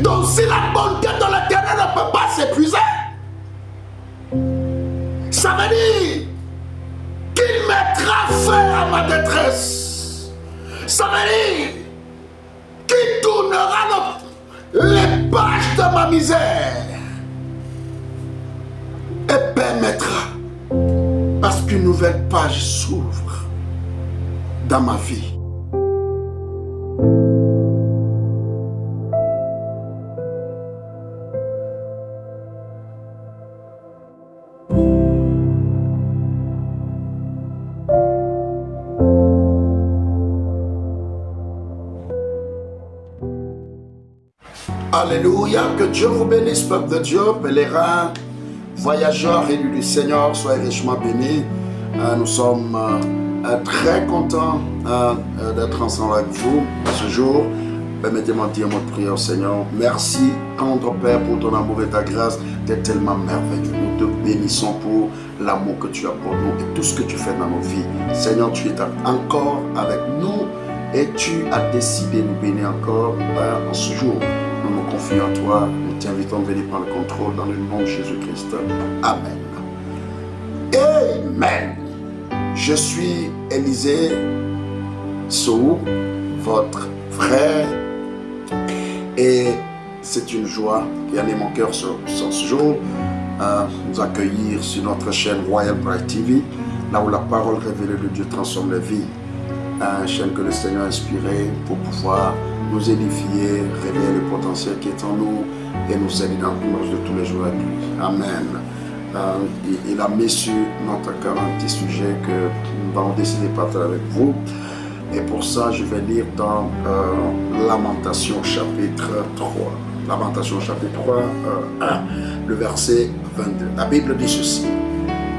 Donc si la bonté de l'Éternel ne peut pas s'épuiser, ça veut dire qu'il mettra fin à ma détresse. Ça veut dire qu'il tournera les pages de ma misère et permettra à ce qu'une nouvelle page s'ouvre dans ma vie. Alléluia, que Dieu vous bénisse, peuple de Dieu, pèlerins, voyageurs élus du Seigneur, soyez richement bénis. Nous sommes très contents d'être ensemble avec vous ce jour. Permettez-moi de dire notre prière au Seigneur. Merci, tendre Père, pour ton amour et ta grâce. Tu es tellement merveilleux. Nous te bénissons pour l'amour que tu as pour nous et tout ce que tu fais dans nos vies. Seigneur, tu es encore avec nous et tu as décidé de nous bénir encore en ce jour. Nous nous confions à toi, nous t'invitons à venir prendre le contrôle dans le nom de Jésus-Christ. Amen. Amen. Je suis Élisée Sou, votre frère, et c'est une joie qui anime mon cœur sur ce jour, nous accueillir sur notre chaîne Royal Bright TV, là où la parole révélée de Dieu transforme les vies. Une chaîne que le Seigneur a inspirée pour pouvoir nous édifier, révéler le potentiel qui est en nous et nous aider dans le marche de tous les jours avec lui. Amen. Il a mis sur notre cœur un petit sujet que nous allons décider de partager avec vous. Et pour ça, je vais lire dans Lamentation chapitre 3. Lamentation chapitre 3, 1, le verset 22. La Bible dit ceci.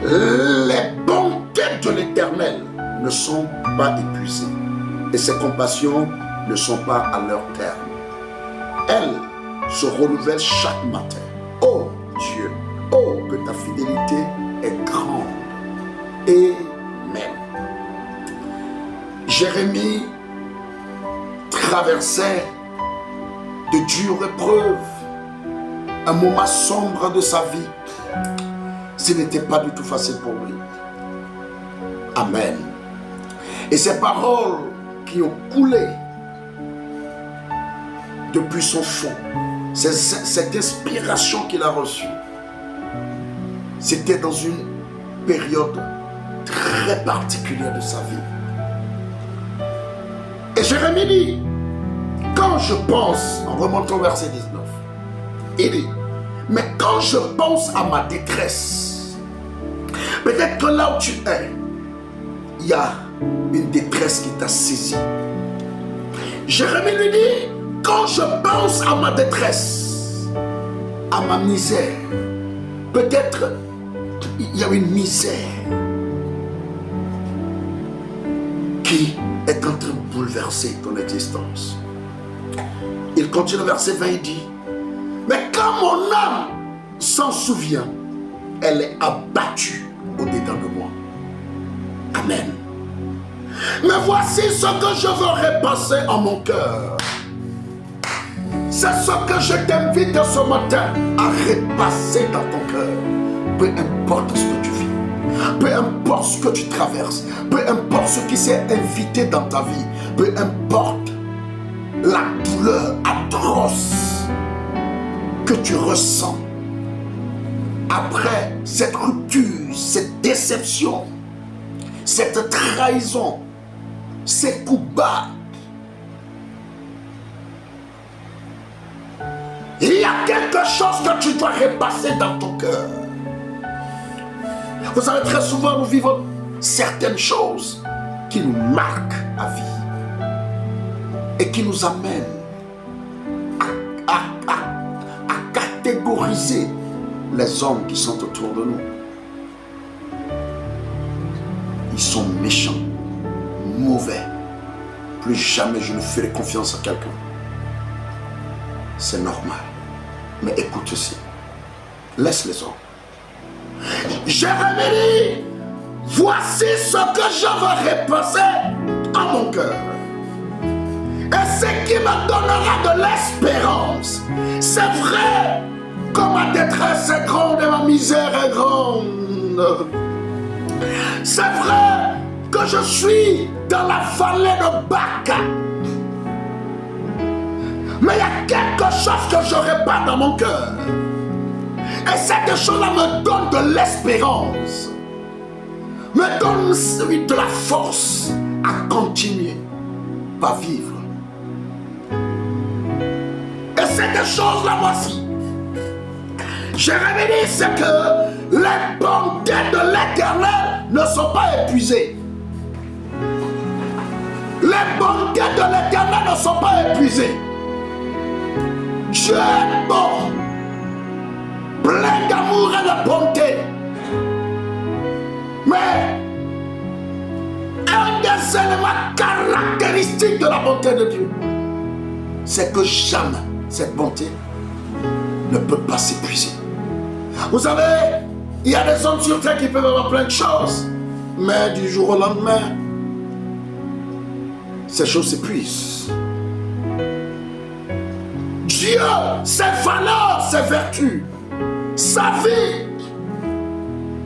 Les bontés de l'Éternel ne sont pas épuisées et ses compassions ne sont pas à leur terme. Elles se renouvellent chaque matin. Oh Dieu, oh que ta fidélité est grande. Amen. Jérémie traversait de dures épreuves, un moment sombre de sa vie. Ce n'était pas du tout facile pour lui. Amen. Et ces paroles qui ont coulé depuis son fond, cette inspiration qu'il a reçue, c'était dans une période très particulière de sa vie. Et Jérémie dit, quand je pense, en remontant au verset 19, il dit, mais quand je pense à ma détresse, peut-être que là où tu es, il y a une détresse qui t'a saisi. Jérémie lui dit, quand je pense à ma détresse, à ma misère, peut-être il y a une misère qui est en train de bouleverser ton existence. Il continue le verset 20, il dit, mais quand mon âme s'en souvient, elle est abattue au-dedans de moi. Amen. Mais voici ce que je veux repasser en mon cœur. C'est ce que je t'invite ce matin à repasser dans ton cœur. Peu importe ce que tu vis, peu importe ce que tu traverses, peu importe ce qui s'est invité dans ta vie, peu importe la douleur atroce que tu ressens après cette rupture, cette déception, cette trahison, ces coups bas. Il y a quelque chose que tu dois repasser dans ton cœur. Vous savez, très souvent nous vivons certaines choses qui nous marquent à vie et qui nous amènent à catégoriser les hommes qui sont autour de nous. Ils sont méchants, mauvais. Plus jamais je ne ferai confiance à quelqu'un. C'est normal. Mais écoute ceci. Laisse les hommes. Jérémie dit, voici ce que je veux repasser à mon cœur. Et Et ce qui me donnera de l'espérance. C'est vrai que ma détresse est grande et ma misère est grande. C'est vrai que je suis dans la vallée de Baca. Mais il y a quelque chose que je répare dans mon cœur. Et cette chose-là me donne de l'espérance. Me donne de la force à continuer à vivre. Et cette chose-là, voici. J'ai révélé, c'est que les bontés de l'Éternel ne sont pas épuisées. Les bontés de l'Éternel ne sont pas épuisées. Dieu est bon, plein d'amour et de bonté. Mais un des éléments caractéristiques de la bonté de Dieu, c'est que jamais cette bonté ne peut pas s'épuiser. Vous savez, il y a des hommes sur terre qui peuvent avoir plein de choses, mais du jour au lendemain, ces choses s'épuisent. Dieu, ses valeurs, ses vertus, sa vie,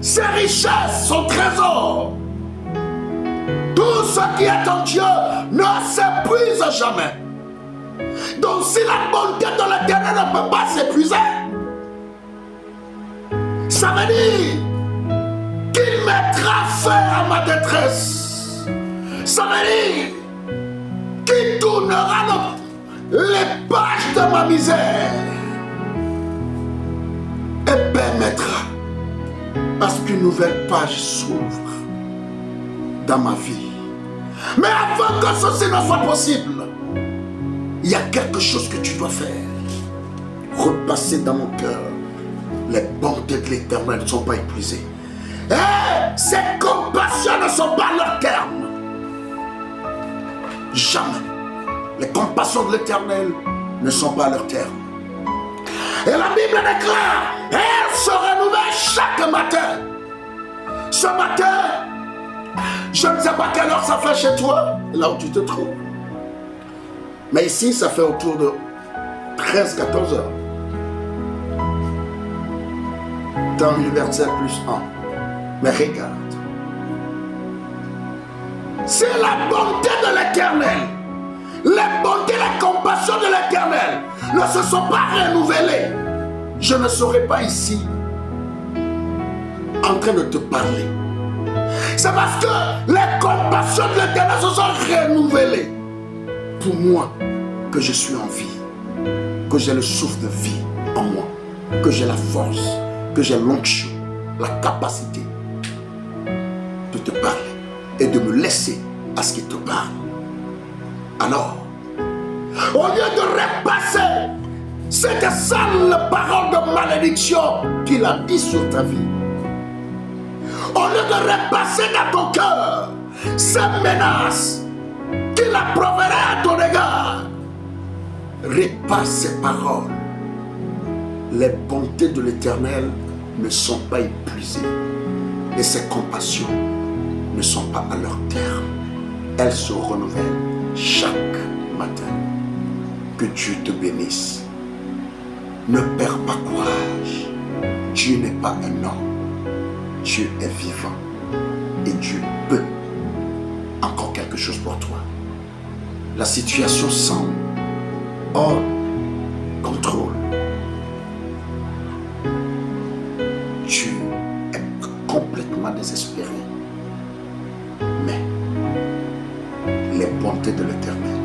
ses richesses, son trésor, tout ce qui est en Dieu ne s'épuise jamais. Donc si la bonté de l'Éternel ne peut pas s'épuiser, ça veut dire qu'il mettra fin à ma détresse. Ça veut dire qu'il tournera les pages de ma misère et permettra à ce qu'une nouvelle page s'ouvre dans ma vie. Mais avant que ceci ne soit possible, il y a quelque chose que tu dois faire. Repasser dans mon cœur. Les bontés de l'Éternel ne sont pas épuisées. Et ses compassions ne sont pas à leur terme. Jamais. Les compassions de l'Éternel ne sont pas à leur terme. Et la Bible déclare, elles se renouvellent chaque matin. Ce matin, je ne sais pas quelle heure ça fait chez toi, là où tu te trouves. Mais ici, ça fait autour de 13-14 heures. Temps universel plus 1. Mais regarde. C'est la bonté de l'Éternel. Les bontés, les compassions de l'Éternel ne se sont pas renouvelées. Je ne serai pas ici en train de te parler. C'est parce que les compassions de l'Éternel se sont renouvelées pour moi, que je suis en vie, que j'ai le souffle de vie en moi, que j'ai la force, que j'ai l'onction, la capacité de te parler et de me laisser à ce qu'il te parle. Alors, au lieu de repasser cette sale parole de malédiction qu'il a dit sur ta vie, au lieu de repasser dans ton cœur ces menaces qu'il a proférées à ton égard, repasse ces paroles. Les bontés de l'Éternel ne sont pas épuisées et ses compassions ne sont pas à leur terme. Elles se renouvellent chaque matin. Que Dieu te bénisse. Ne perds pas courage. Dieu n'est pas un homme. Dieu est vivant et Dieu peut encore quelque chose pour toi. La situation semble hors contrôle. Tu es complètement désespéré. Mais les bontés de l'Éternel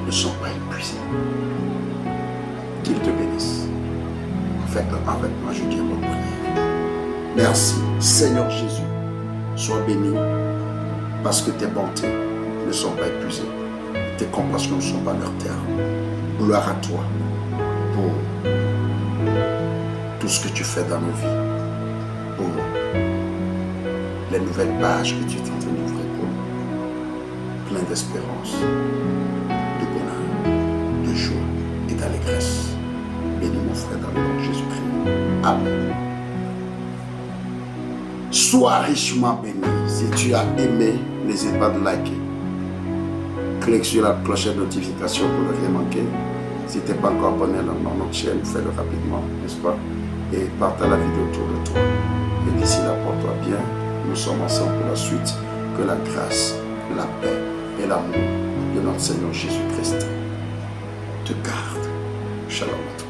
ne sont pas épuisées. Qu'il te bénisse. Faites-le avec moi, je dis à mon prière. Merci, Seigneur Jésus. Sois béni parce que tes bontés ne sont pas épuisées. Tes compassions ne sont pas à leur terme. Gloire à toi pour tout ce que tu fais dans nos vies, pour les nouvelles pages que tu es en train d'ouvrir pour nous. Plein d'espérance, de bonheur, de joie et d'allégresse. Bénis mon frère dans le nom de Jésus-Christ. Amen. Sois richement béni. Si tu as aimé, n'hésite pas de liker. Que clique sur la clochette de notification pour ne rien manquer. Si tu n'es pas encore abonné dans notre chaîne, fais-le rapidement, n'est-ce pas? Et partage la vidéo autour de toi. Et d'ici là, porte-toi bien. Nous sommes ensemble pour la suite. Que la grâce, la paix et l'amour de notre Seigneur Jésus-Christ te garde. Shalom à toi.